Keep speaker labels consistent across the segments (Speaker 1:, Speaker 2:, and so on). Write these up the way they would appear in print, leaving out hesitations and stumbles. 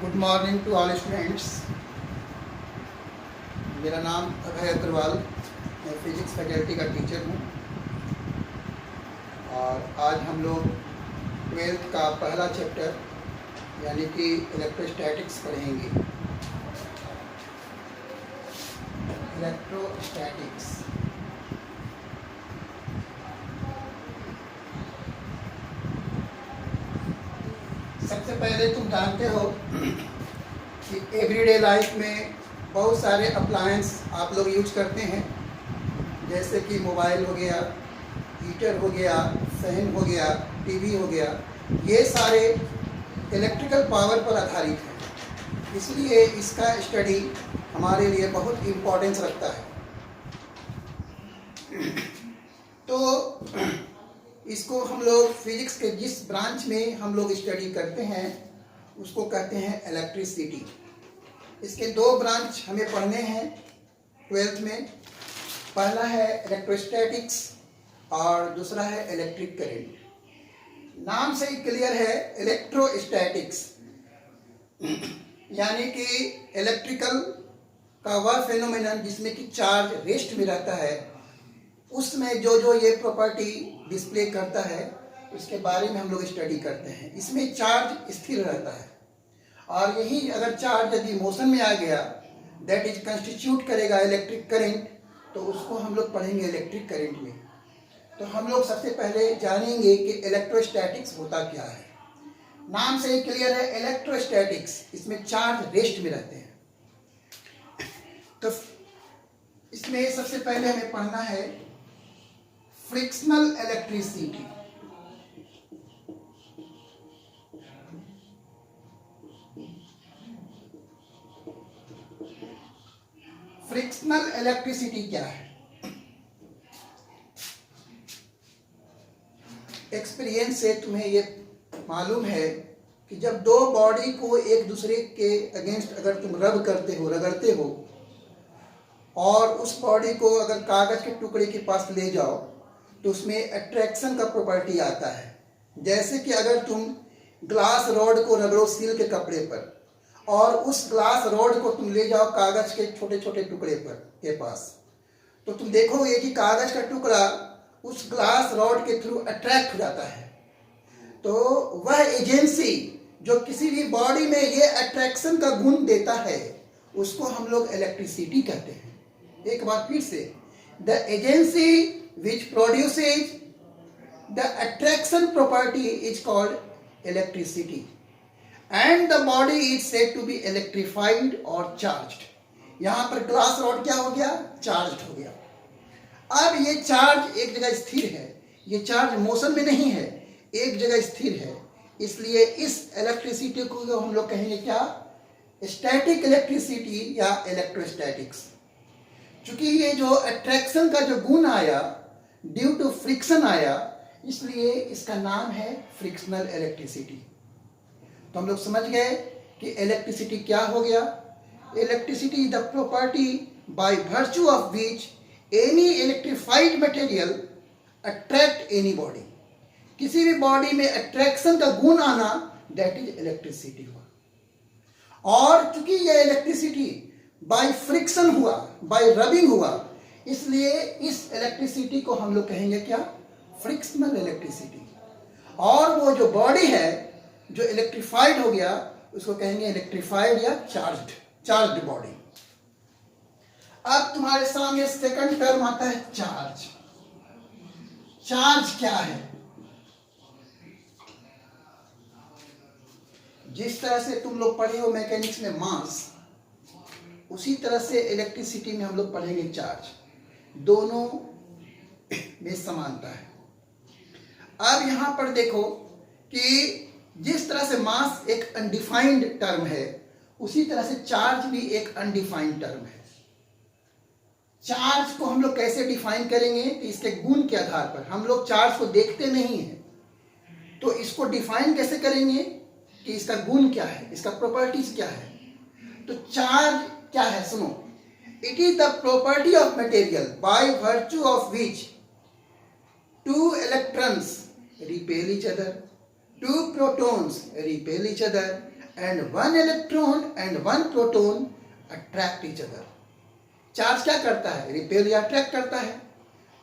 Speaker 1: Good morning to all students. मेरा नाम अभय अग्रवाल, मैं फिजिक्स फैकल्टी का टीचर हूँ और आज हम लोग 12th का पहला चैप्टर यानी कि इलेक्ट्रोस्टैटिक्स पढ़ेंगे। इलेक्ट्रोस्टैटिक्स सबसे पहले तुम जानते हो कि एवरीडे लाइफ में बहुत सारे अप्लायंस आप लोग यूज करते हैं, जैसे कि मोबाइल हो गया, हीटर हो गया, फैन हो गया, टीवी हो गया। ये सारे इलेक्ट्रिकल पावर पर आधारित हैं, इसलिए इसका स्टडी हमारे लिए बहुत इम्पोर्टेंस रखता है। तो इसको हम लोग फिजिक्स के जिस ब्रांच में हम लोग स्टडी करते हैं उसको कहते हैं इलेक्ट्रिसिटी। इसके दो ब्रांच हमें पढ़ने हैं 12th में। पहला है इलेक्ट्रोस्टैटिक्स और दूसरा है इलेक्ट्रिक करंट। नाम से ही क्लियर है, इलेक्ट्रोस्टैटिक्स यानी कि इलेक्ट्रिकल का वह फेनोमेनन जिसमें कि चार्ज रेस्ट में रहता है, उसमें जो ये प्रॉपर्टी डिस्प्ले करता है उसके बारे में हम लोग स्टडी करते हैं। इसमें चार्ज स्थिर रहता है और यही अगर चार्ज यदि मोशन में आ गया दैट इज कंस्टिट्यूट करेगा इलेक्ट्रिक करंट, तो उसको हम लोग पढ़ेंगे इलेक्ट्रिक करंट में। तो हम लोग सबसे पहले जानेंगे कि इलेक्ट्रोस्टैटिक्स होता क्या है। नाम से ही क्लियर है, इलेक्ट्रोस्टैटिक्स, इसमें चार्ज रेस्ट में रहते हैं। तो इसमें सबसे पहले हमें पढ़ना है फ्रिक्शनल इलेक्ट्रिसिटी। फ्रिक्शनल इलेक्ट्रिसिटी क्या है? एक्सपीरियंस से तुम्हें ये मालूम है कि जब दो बॉडी को एक दूसरे के अगेंस्ट अगर तुम रब करते हो, रगड़ते हो, और उस बॉडी को अगर कागज के टुकड़े के पास ले जाओ तो उसमें अट्रैक्शन का प्रॉपर्टी आता है। जैसे कि अगर तुम ग्लास रॉड को रगड़ो सील के कपड़े पर और उस ग्लास रॉड को तुम ले जाओ कागज के छोटे छोटे टुकड़े पर के पास, तो तुम देखोगे कि कागज का टुकड़ा उस ग्लास रॉड के थ्रू अट्रैक्ट हो जाता है। तो वह एजेंसी जो किसी भी बॉडी में ये अट्रैक्शन का गुण देता है उसको हम लोग इलेक्ट्रिसिटी कहते हैं। एक बार फिर से, the agency which produces the attraction property is called electricity and the body is said to be electrified or charged। यहां पर ग्लास रॉड क्या हो गया? चार्ज हो गया। अब ये चार्ज एक जगह स्थिर है, ये चार्ज मोशन में नहीं है, एक जगह स्थिर है, इसलिए इस इलेक्ट्रिसिटी को हम लोग कहेंगे क्या? स्टैटिक इलेक्ट्रिसिटी या इलेक्ट्रोस्टैटिक्स। चूंकि ये जो अट्रैक्शन का जो गुण आया ड्यू टू फ्रिक्शन आया, इसलिए इसका नाम है फ्रिक्शनल इलेक्ट्रिसिटी। तो हम लोग समझ गए कि इलेक्ट्रिसिटी क्या हो गया। Electricity is the property by virtue of which any electrified material attract any body. किसी भी बॉडी में अट्रैक्शन का गुण आना दैट इज इलेक्ट्रिसिटी हुआ। और चूंकि यह इलेक्ट्रिसिटी बाय फ्रिक्शन हुआ, बाय रबिंग हुआ, इसलिए इस इलेक्ट्रिसिटी को हम लोग कहेंगे क्या? Frictional electricity. और वो जो बॉडी है जो इलेक्ट्रिफाइड हो गया उसको कहेंगे इलेक्ट्रिफाइड या चार्ज्ड बॉडी। अब तुम्हारे सामने सेकंड टर्म आता है चार्ज। चार्ज क्या है? जिस तरह से तुम लोग पढ़े हो मैकेनिक्स में मास, उसी तरह से इलेक्ट्रिसिटी में हम लोग पढ़ेंगे चार्ज। दोनों में समानता है। अब यहां पर देखो कि जिस तरह से मास एक अनडिफाइंड टर्म है, उसी तरह से चार्ज भी एक अनडिफाइंड टर्म है। चार्ज को हम लोग कैसे डिफाइन करेंगे? कि इसके गुण के आधार पर। हम लोग चार्ज को देखते नहीं हैं, तो इसको डिफाइन कैसे करेंगे कि इसका गुण क्या है, इसका प्रॉपर्टीज क्या है। तो चार्ज क्या है? सुनो, it is the property of material by virtue of which two electrons repel each other, two protons repel each other and one electron and one proton attract each other. Charge क्या करता है? Repel या attract करता है.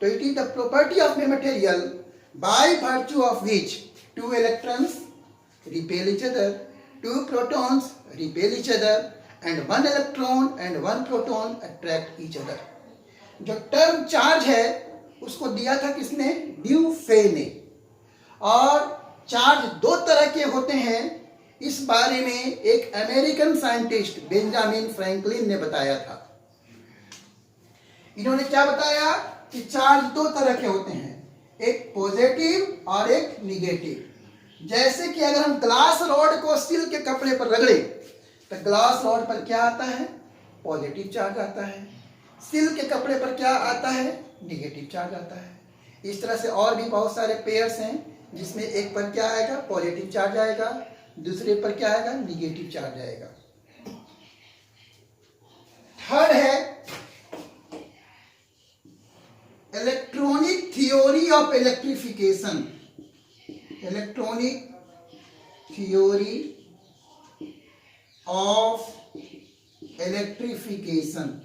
Speaker 1: तो it is the property of a material by virtue of which two electrons repel each other, two protons repel each other and one electron and one proton attract each other. जो term charge है उसको दिया था किसने? ड्यूफे ने. और charge दो तरह के होते हैं, इस बारे में एक अमेरिकन साइंटिस्ट बेंजामिन फ्रैंकलिन ने बताया था. इन्होंने क्या बताया कि चार्ज दो तरह के होते हैं, एक पॉजिटिव और एक निगेटिव. जैसे कि अगर हम ग्लास रॉड को स्टील के कपड़े पर रगड़े तो ग्लास रॉड पर क्या आता है? पॉजिटिव चार्ज आता है. स्टील के कपड़े पर क्या आता है? निगेटिव चार्ज आता है. इस तरह से और भी बहुत सारे पेयर्स हैं जिसमें एक पर क्या आएगा? पॉजिटिव चार्ज आएगा, दूसरे पर क्या आएगा? निगेटिव चार्ज आएगा. थर्ड है electronic theory of electrification. Electronic theory of electrification.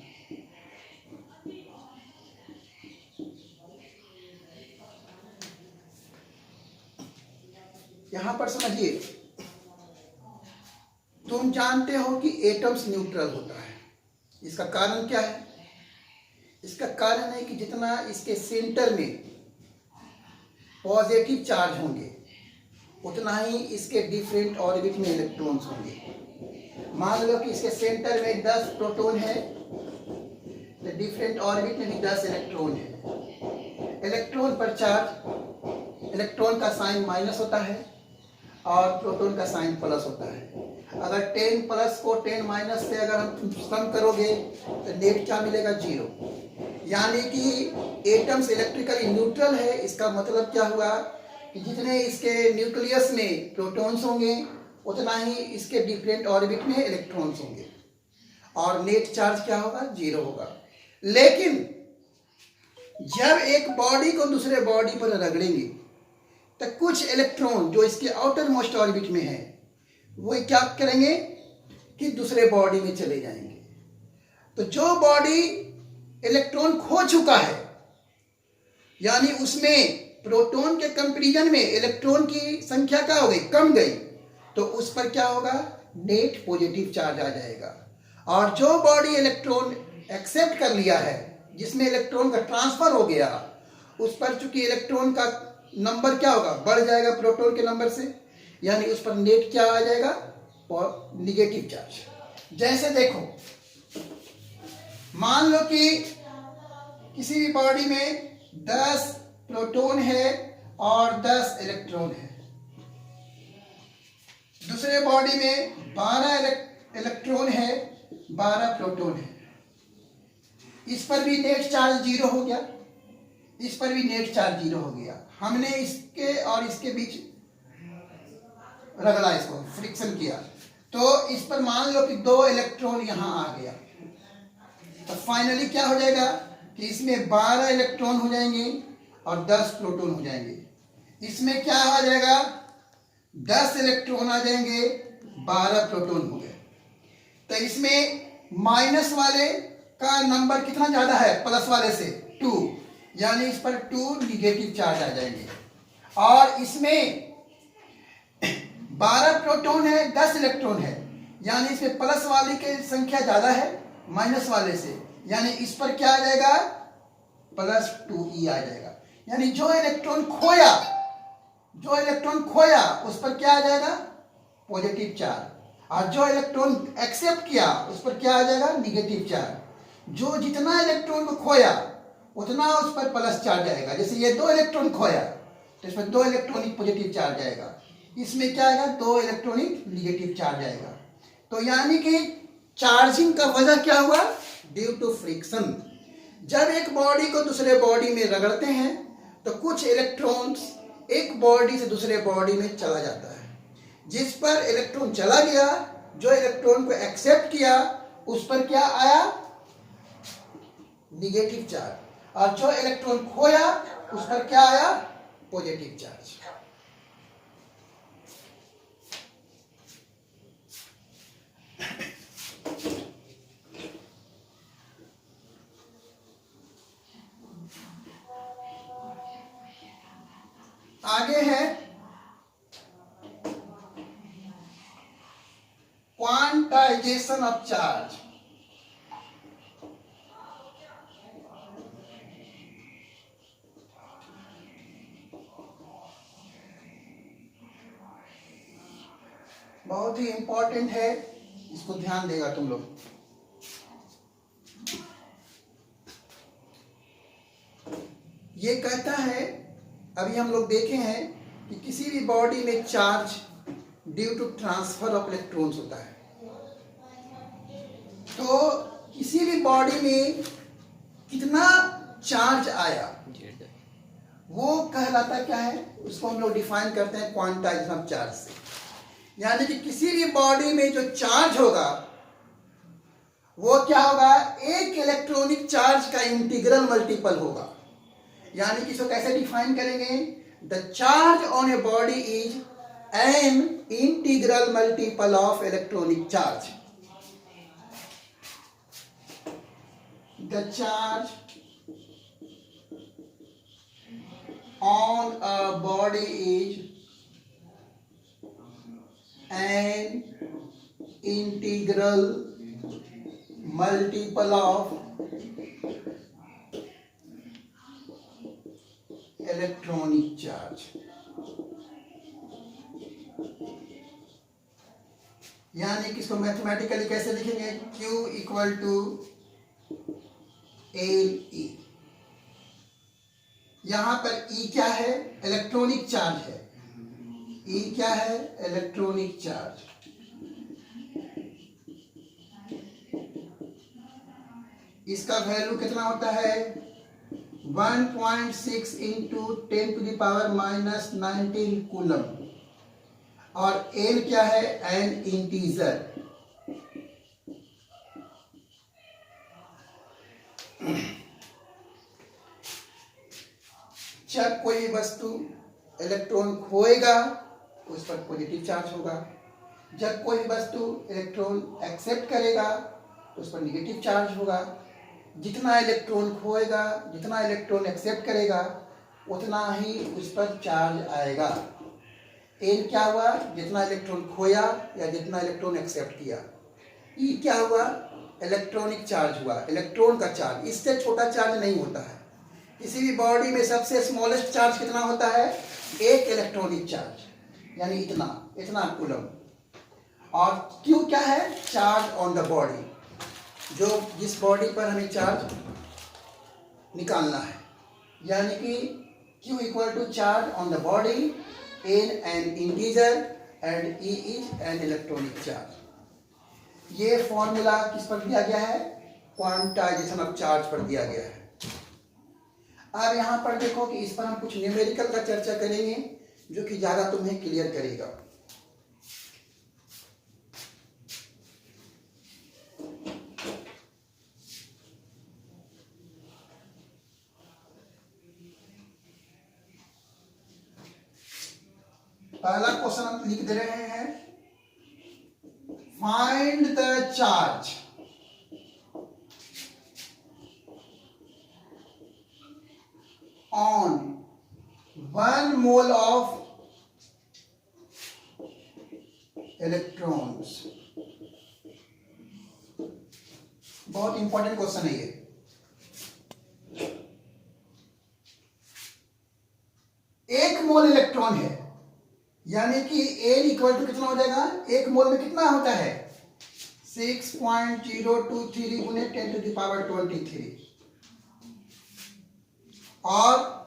Speaker 1: यहां पर समझिए, तुम जानते हो कि एटम्स न्यूट्रल होता है. इसका कारण क्या है? इसका कारण है कि जितना इसके सेंटर में पॉजिटिव चार्ज होंगे उतना ही इसके डिफरेंट ऑर्बिट में इलेक्ट्रॉन्स होंगे. मान लो कि इसके सेंटर में 10 प्रोटॉन है तो डिफरेंट ऑर्बिट में भी 10 इलेक्ट्रॉन है. इलेक्ट्रॉन पर चार्ज, इलेक्ट्रॉन का साइन माइनस होता है और प्रोटॉन का साइन प्लस होता है. अगर 10 प्लस को 10 माइनस से अगर हम सम करोगे तो नेट क्या मिलेगा? 0. यानी कि एटम्स इलेक्ट्रिकली न्यूट्रल है. इसका मतलब क्या हुआ कि जितने इसके न्यूक्लियस में प्रोटॉन्स होंगे उतना ही इसके डिफरेंट ऑर्बिट में इलेक्ट्रॉन्स होंगे और नेट चार्ज क्या होगा? 0 होगा. लेकिन जब एक बॉडी को दूसरे बॉडी पर रगड़ेंगे तो कुछ इलेक्ट्रॉन जो इसके आउटर मोस्ट ऑर्बिट में है वो क्या करेंगे कि दूसरे बॉडी में चले जाएंगे. तो जो बॉडी इलेक्ट्रॉन खो चुका है, यानी उसमें प्रोटॉन के कंपैरिजन में इलेक्ट्रॉन की संख्या क्या हो गई? कम गई. तो उस पर क्या होगा? नेट पॉजिटिव चार्ज आ जाएगा. और जो बॉडी इलेक्ट्रॉन एक्सेप्ट कर लिया है, जिसमें इलेक्ट्रॉन का ट्रांसफर हो गया, उस पर चूंकि इलेक्ट्रॉन का नंबर क्या होगा? बढ़ जाएगा प्रोटॉन के नंबर से, यानी उस पर नेट क्या आ जाएगा? Negative charge. जैसे देखो, मान लो कि किसी भी बॉडी में 10 प्रोटॉन है और 10 इलेक्ट्रॉन है. दूसरे बॉडी में 12 इलेक्ट्रॉन है, 12 प्रोटॉन है. इस पर भी नेट चार्ज 0 हो गया, इस पर भी नेट चार्ज 0 हो गया. हमने इसके और इसके बीच रगड़ा, इसको फ्रिक्शन किया, तो इस पर मान लो कि 2 इलेक्ट्रॉन यहां आ गया. तो फाइनली क्या हो जाएगा कि इसमें 12 इलेक्ट्रॉन हो जाएंगे और 10 प्रोटॉन हो जाएंगे. इसमें क्या आ जाएगा? 10 इलेक्ट्रॉन आ जाएंगे, 12 प्रोटॉन हो गए. तो इसमें माइनस वाले का नंबर कितना ज्यादा है? प्लस वाले से 2, यानी इस पर 2 निगेटिव चार्ज आ जाएंगे. और इसमें 12 प्रोटॉन है, 10 इलेक्ट्रॉन है, यानी इसमें प्लस वाले की संख्या ज्यादा है माइनस वाले से, यानी इस पर क्या आ जाएगा? +2e आ जाएगा. यानी जो इलेक्ट्रॉन खोया उस पर क्या आ जाएगा? Positive charge. और जो इलेक्ट्रॉन एक्सेप्ट किया उस पर क्या आ जाएगा? Negative charge. जो जितना इलेक्ट्रॉन को खोया उतना उस पर प्लस चार्ज आएगा. जैसे ये 2 इलेक्ट्रॉन खोया तो इसमें 2 इलेक्ट्रॉनिक पॉजिटिव चार्ज आएगा, इसमें क्या आएगा? 2 इलेक्ट्रॉनिक निगेटिव चार्ज आएगा. तो यानी कि चार्जिंग का वजह क्या हुआ? Due to friction. जब एक बॉडी को दूसरे बॉडी में रगड़ते हैं तो कुछ इलेक्ट्रॉन्स एक बॉडी से दूसरे बॉडी में चला जाता है. जिस पर इलेक्ट्रॉन चला गया, जो इलेक्ट्रॉन को एक्सेप्ट किया, उस पर क्या आया? Negative charge. और जो इलेक्ट्रॉन खोया उस पर क्या आया? Positive charge. Quantization of charge. बहुत ही इंपॉर्टेंट है, इसको ध्यान देगा तुम लोग। ये कहता है, अभी हम लोग देखे हैं कि किसी भी बॉडी में charge due to transfer of electrons होता है। तो किसी भी बॉडी में कितना चार्ज आया वो कहलाता क्या है, उसको हम लोग डिफाइन करते हैं क्वांटाइजेशन ऑफ चार्ज से। यानी कि किसी भी बॉडी में जो चार्ज होगा वो क्या होगा, एक इलेक्ट्रॉनिक चार्ज का इंटीग्रल मल्टीपल होगा। यानी कि इसको कैसे डिफाइन करेंगे, the charge on a body is an integral multiple of electronic charge. The charge on a body is an integral multiple of electronic charge। यानी कि इसको मैथमेटिकली कैसे लिखेंगे, Q इक्वल टू LE। यहां पर E क्या है, इलेक्ट्रॉनिक चार्ज है। E क्या है, इलेक्ट्रॉनिक चार्ज। इसका वैल्यू कितना होता है, 1.6 into 10 to the power minus 19 coulomb. और L क्या है, एन इंटीजर। जब कोई वस्तु इलेक्ट्रॉन खोएगा उस पर पॉजिटिव चार्ज होगा, जब कोई वस्तु इलेक्ट्रॉन एक्सेप्ट करेगा तो उस पर नेगेटिव चार्ज होगा। जितना इलेक्ट्रॉन खोएगा, जितना इलेक्ट्रॉन एक्सेप्ट करेगा उतना ही उस पर चार्ज आएगा। एन क्या हुआ, जितना इलेक्ट्रॉन खोया या जितना इलेक्ट्रॉन एक्सेप्ट किया। ई क्या हुआ, इलेक्ट्रॉनिक चार्ज हुआ, इलेक्ट्रॉन का चार्ज। इससे छोटा चार्ज नहीं होता है। किसी भी बॉडी में सबसे स्मॉलेस्ट चार्ज कितना होता है, एक इलेक्ट्रॉनिक चार्ज, यानी इतना कूलम। और क्यू क्या है, चार्ज ऑन द बॉडी, जो जिस बॉडी पर हमें चार्ज निकालना है। यानी कि Q equal to charge on the body, N integer and E is an electronic charge. ये फॉर्मूला किस पर दिया गया है, क्वांटाइजेशन ऑफ चार्ज पर दिया गया है। अब यहां पर देखो कि इस पर हम कुछ न्यूमेरिकल का चर्चा करेंगे जो कि ज्यादा तुम्हें क्लियर करेगा। पहला क्वेश्चन हम लिख दे रहे हैं, find the charge on 1 mole of electrons। बहुत इंपॉर्टेंट क्वेश्चन है ये। एक मोल इलेक्ट्रॉन है, यानी कि N इक्वल टू कितना हो जाएगा, एक मोल में कितना होता है, 6.023 गुने 10 टू द पावर 23। और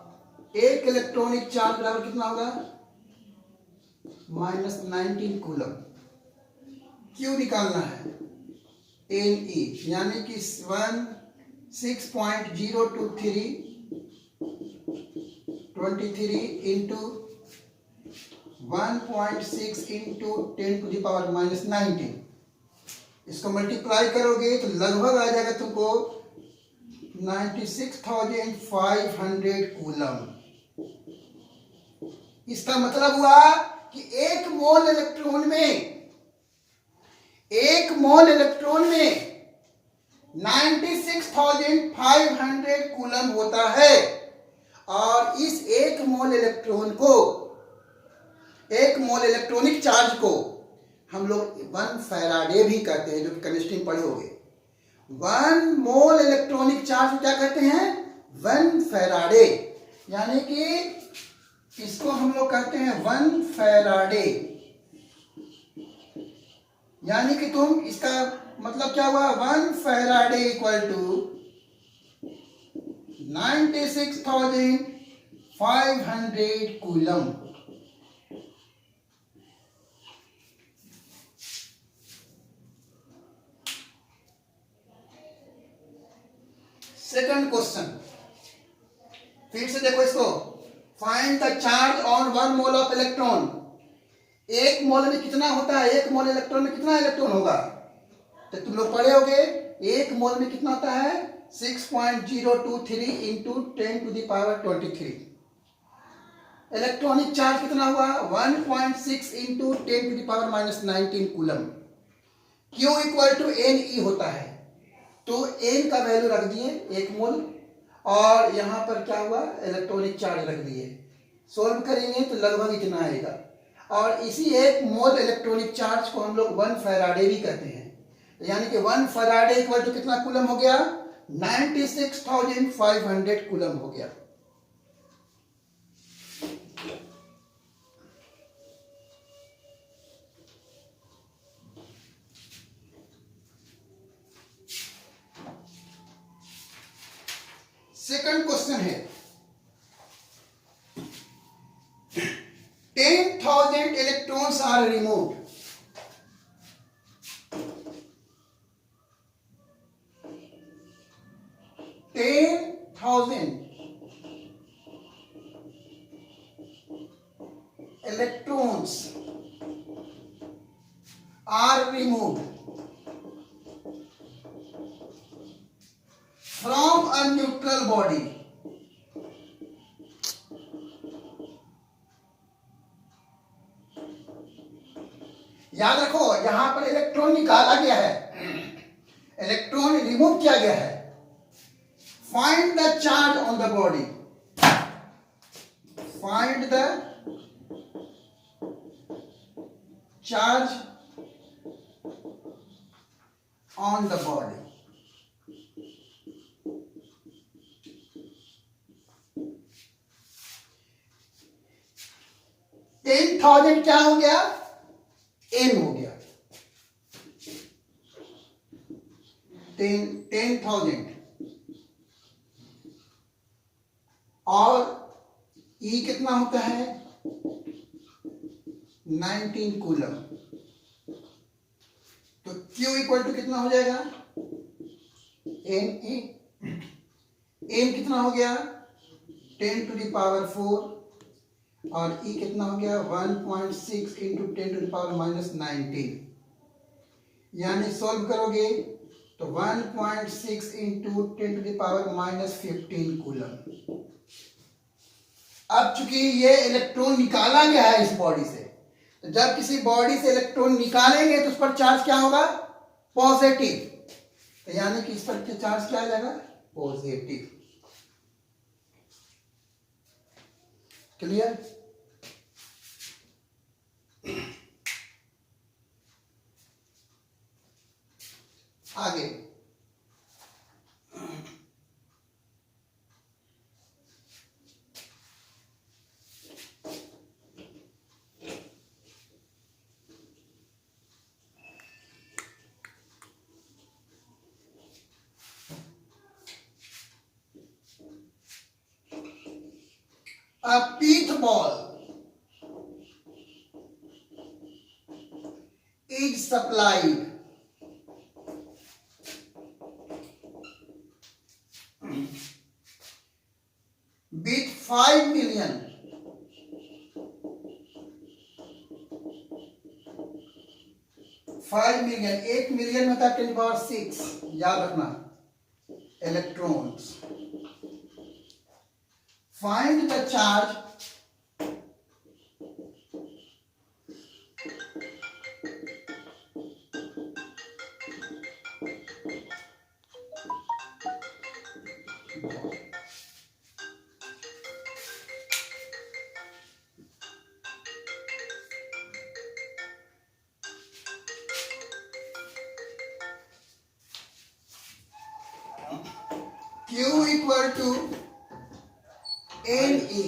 Speaker 1: एक इलेक्ट्रॉनिक चार्ज बराबर कितना होगा, माइनस 19 कूलम। क्यू निकालना है, एन ई, यानी कि 6.023 into 1.6 into 10 to the power minus 19। इसको मल्टीप्लाई करोगे तो लगभग आ जाएगा तुमको 96,500 कूलम। इसका मतलब हुआ कि एक मोल इलेक्ट्रॉन में 96,500 कूलम होता है। और इस एक मोल इलेक्ट्रॉनिक चार्ज को हम हम लोग 1 फैराडे भी कहते हैं, जो कि केमिस्ट्री में पढ़े होंगे। 1 मोल इलेक्ट्रॉनिक चार्ज को क्या कहते हैं? 1 फैराडे। यानी कि इसको हम लोग कहते हैं 1 फैराडे। यानी कि तुम इसका मतलब क्या हुआ? 1 Faraday equal to 96,500 coulomb. Second question, फिर से देखो इसको। Find the charge on 1 mole of electron. 1 mole में कितना होता है? 1 मोल इलेक्ट्रॉन में कितना इलेक्ट्रॉन होगा? तो तुम लोग पढ़े होगे 1 मोल में कितना होता है? 6.023 इंटू 10⁻23। इलेक्ट्रॉनिक चार्ज कितना हुआ? 1.6 into 10⁻−19 coulomb. Q equal to NE होता है, तो N का वैल्यू रख दिए 1 मोल, और यहां पर क्या हुआ? इलेक्ट्रॉनिक चार्ज रख दिए। सोल्व करेंगे तो लगभग इतना आएगा। और इसी 1 मोल इलेक्ट्रॉनिक चार्ज को हम लोग 1 फैराडे भी कहते हैं। यानी कि 1 फैराडे इक्वल टू कितना कूलम हो गया? 96,500 कूलम हो गया। सेकंड क्वेश्चन है 10,000 electrons are removed. 10,000 electrons are removed from a neutral body. याद रखो, यहां पर इलेक्ट्रॉन निकाला गया है, इलेक्ट्रॉन रिमूव किया गया है। Find the charge on the body. Find the charge on the body. Ten thousand क्या हो गया? एन हो गया। 10,000 और ई कितना होता है? 19 कूलम। तो Q इक्वल टू कितना हो जाएगा? एन एन कितना हो गया? 10⁴ और E कितना हो गया? 1.6 इंटू 10⁻−19। यानी सोल्व करोगे तो 1.6 इंटू 10⁻−15 कूलम। अब चूंकि ये इलेक्ट्रॉन निकाला गया है इस बॉडी से, तो जब किसी बॉडी से इलेक्ट्रॉन निकालेंगे तो उस पर चार्ज क्या होगा? पॉजिटिव। तो यानी कि इस पर चार्ज क्या आ जाएगा? पॉजिटिव। क्लियर? आगे a pith ball is supplied with 5 million 1 million में था 10⁻6, याद रखना, electrons. Find the charge Q equal to N E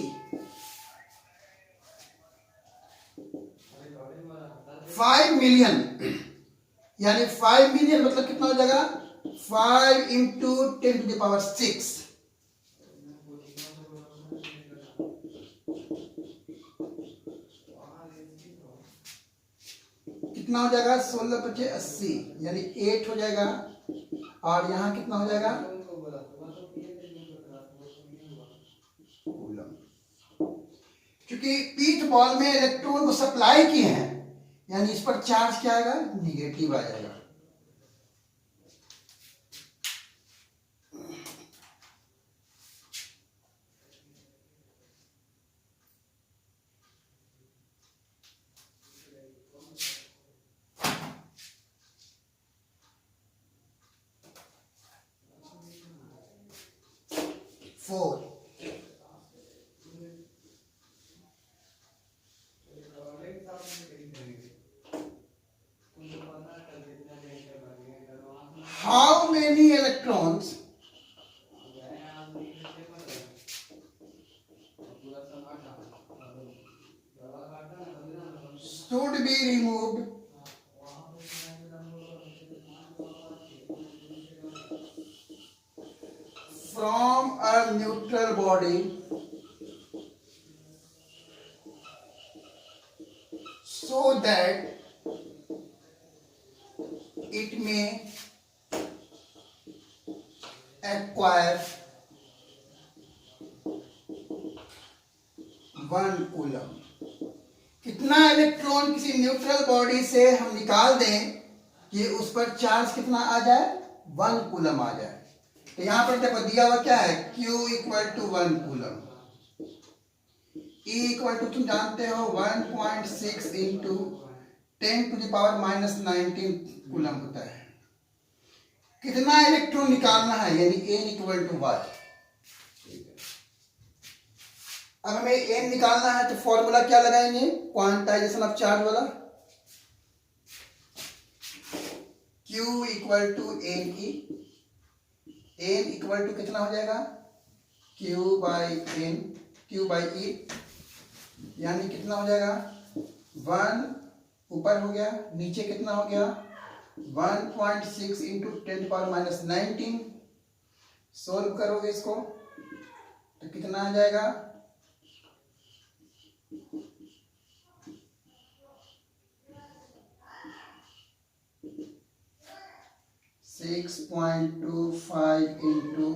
Speaker 1: 5 million, यानी 5 मिलियन मतलब कितना हो जाएगा 5 इंटू 10⁶। कितना हो जाएगा 16×5 = 80, यानी 8 हो जाएगा। और यहाँ कितना हो जाएगा कूलम। क्योंकि पीठ बॉल में इलेक्ट्रॉन को सप्लाई किए हैं, यानी इस पर चार्ज क्या आएगा निगेटिव आ जाएगा। Four How many electrons should be removed from a neutral body so that it may acquire 1 coulomb. कितना इलेक्ट्रॉन किसी न्यूट्रल बॉडी से हम निकाल दें कि उस पर चार्ज कितना आ जाए 1 कूलम आ जाए। तो यहां पर देखो दिया हुआ क्या है Q equal to 1 coulomb, E equal to तुम जानते हो 1.6 इंटू 10⁻⁻19 कूलम होता है। कितना इलेक्ट्रॉन निकालना है, यानी N इक्वल टू 1। अब हमें N निकालना है तो फॉर्मूला क्या लगाएंगे क्वांटाइजेशन ऑफ चार्ज वाला, Q equal to N E. N equal to कितना हो जाएगा Q बाई E, यानी कितना हो जाएगा 1 ऊपर हो गया, नीचे कितना हो गया 1.6 इंटू 10⁻⁻19। सोल्व करोगे इसको तो कितना आ जाएगा 6.25 इंटू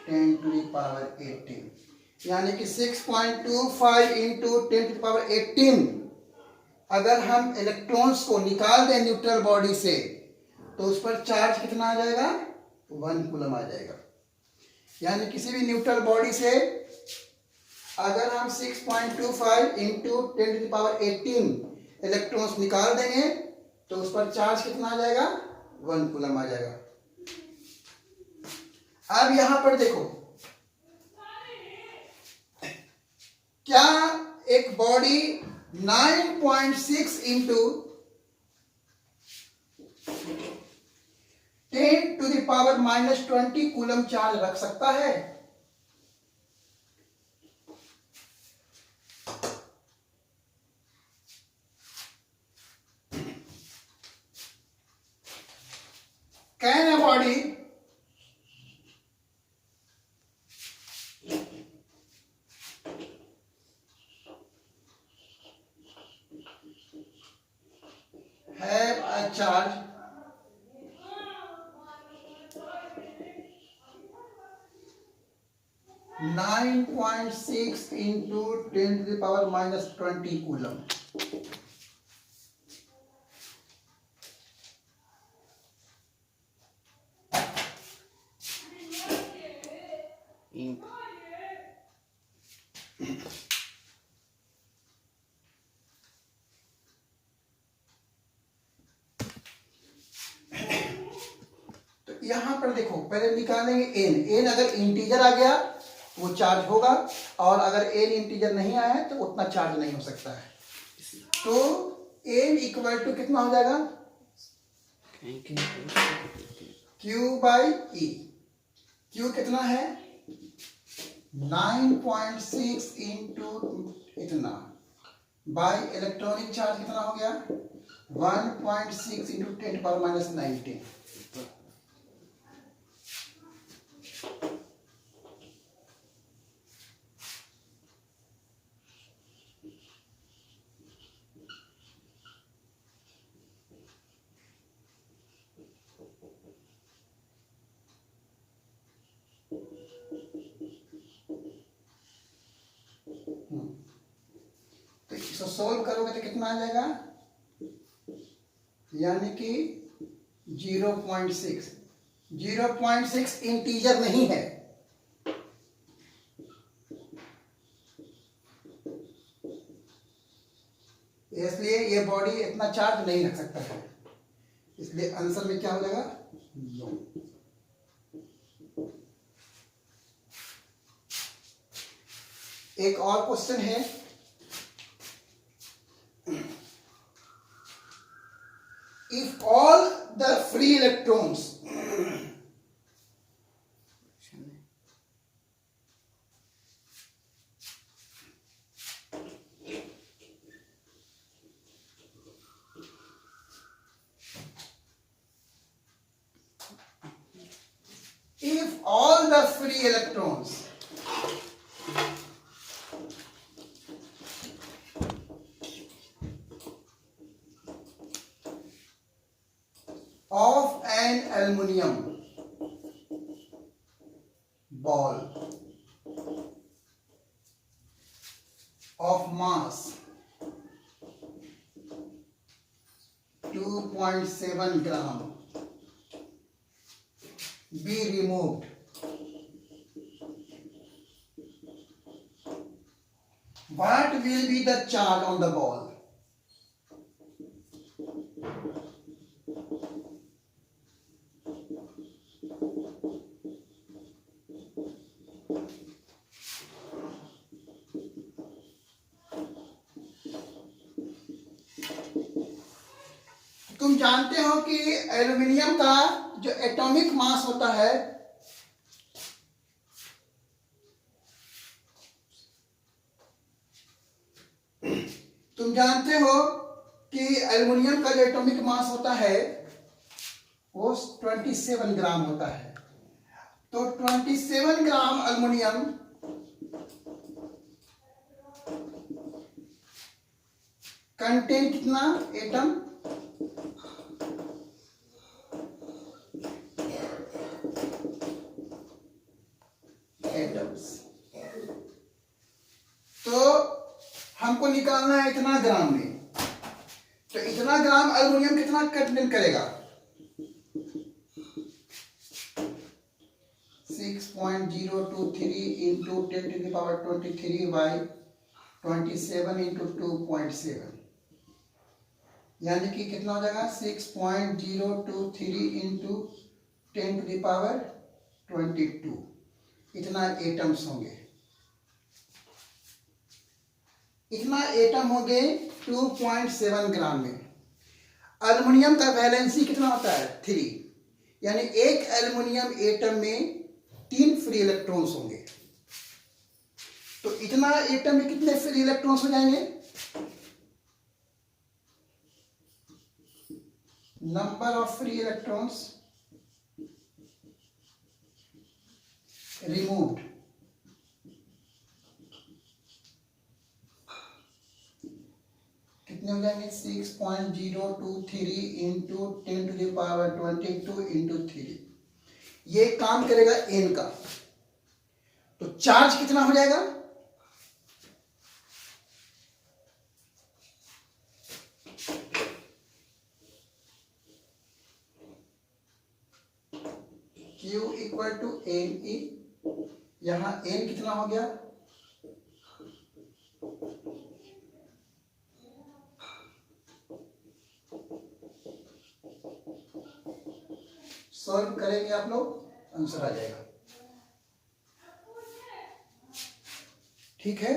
Speaker 1: 10⁻18, यानी कि 6.25 इंटू 10⁻18 अगर हम इलेक्ट्रॉन्स को निकाल दें न्यूट्रल बॉडी से तो उस पर चार्ज कितना आ जाएगा 1 कूलम आ जाएगा। यानी किसी भी न्यूट्रल बॉडी से अगर हम 6.25 इंटू 10⁻18 इलेक्ट्रॉन्स निकाल देंगे तो उस पर चार्ज कितना आ जाएगा 1 कूलम आ जाएगा। अब यहां पर देखो क्या एक बॉडी 9.6 इंटू 10⁻⁻20 कूलम चार्ज रख सकता है? Can a body have a charge (9.6 into 10⁻⁻20 coulomb? तो यहां पर देखो पहले निकालेंगे n अगर इंटीजर आ गया वो चार्ज होगा, और अगर n इंटीजर नहीं आया है तो उतना चार्ज नहीं हो सकता है। तो n इक्वल टू कितना हो जाएगा Q बाई E। क्यू कितना है 9.6 इंटू इतना बाय इलेक्ट्रॉनिक चार्ज कितना हो गया 1.6 इंटू 10⁻⁻19। तो इसको सोल्व करोगे तो कितना आ जाएगा यानी कि 0.6 इंटीजर नहीं है, इसलिए ये बॉडी इतना चार्ज नहीं रख सकता है, इसलिए आंसर में क्या हो जाएगा नो। एक और क्वेश्चन है, if all the free electrons of an aluminum ball of mass 2.7 gram be removed, what will be the charge on the ball? तुम जानते हो कि एल्युमिनियम का जो एटॉमिक मास होता है तुम जानते हो कि एल्युमिनियम का जो एटॉमिक मास होता है वो 27 ग्राम होता है। तो 27 ग्राम एल्युमिनियम कंटेन कितना एटम एटम्स। तो हमको निकालना है इतना ग्राम में, तो इतना ग्राम एल्युमिनियम कितना कंटेन करेगा 6.023 इंटू 10⁻23 बाई 27 इंटू 2.7 यानी कि कितना हो जाएगा 6.023 इंटू 10⁻22 इतना एटम्स होंगे। इतना एटम होंगे 2.7 ग्राम में। एल्युमिनियम का वैलेंसी कितना होता है 3, यानी एक एल्युमिनियम एटम में 3 फ्री इलेक्ट्रॉन्स होंगे। तो इतना एटम में कितने फ्री इलेक्ट्रॉन्स हो जाएंगे number of free electrons removed कितने हो जाएंगे 6.023 इंटू 10⁻22 इंटू 3। ये काम करेगा एन का, तो चार्ज कितना हो जाएगा Q equal to N E. यहां एन कितना हो गया सॉल्व करेंगे आप लोग आंसर आ जाएगा। ठीक है,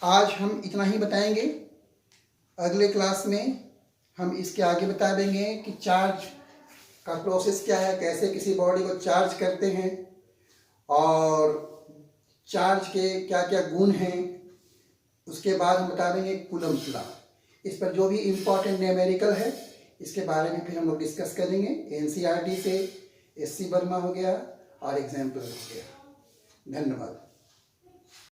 Speaker 1: आज हम इतना ही बताएंगे। अगले क्लास में हम इसके आगे बता देंगे कि चार्ज का प्रोसेस क्या है, कैसे किसी बॉडी को चार्ज करते हैं और चार्ज के क्या क्या गुण हैं, उसके बाद हम बता देंगे कूलम्ब्स लॉ। इस पर जो भी इम्पोर्टेंट न्यूमेरिकल है इसके बारे में फिर हम लोग डिस्कस करेंगे। एनसीईआरटी से एससी वर्मा हो गया और एग्जाम्पल हो गया। धन्यवाद।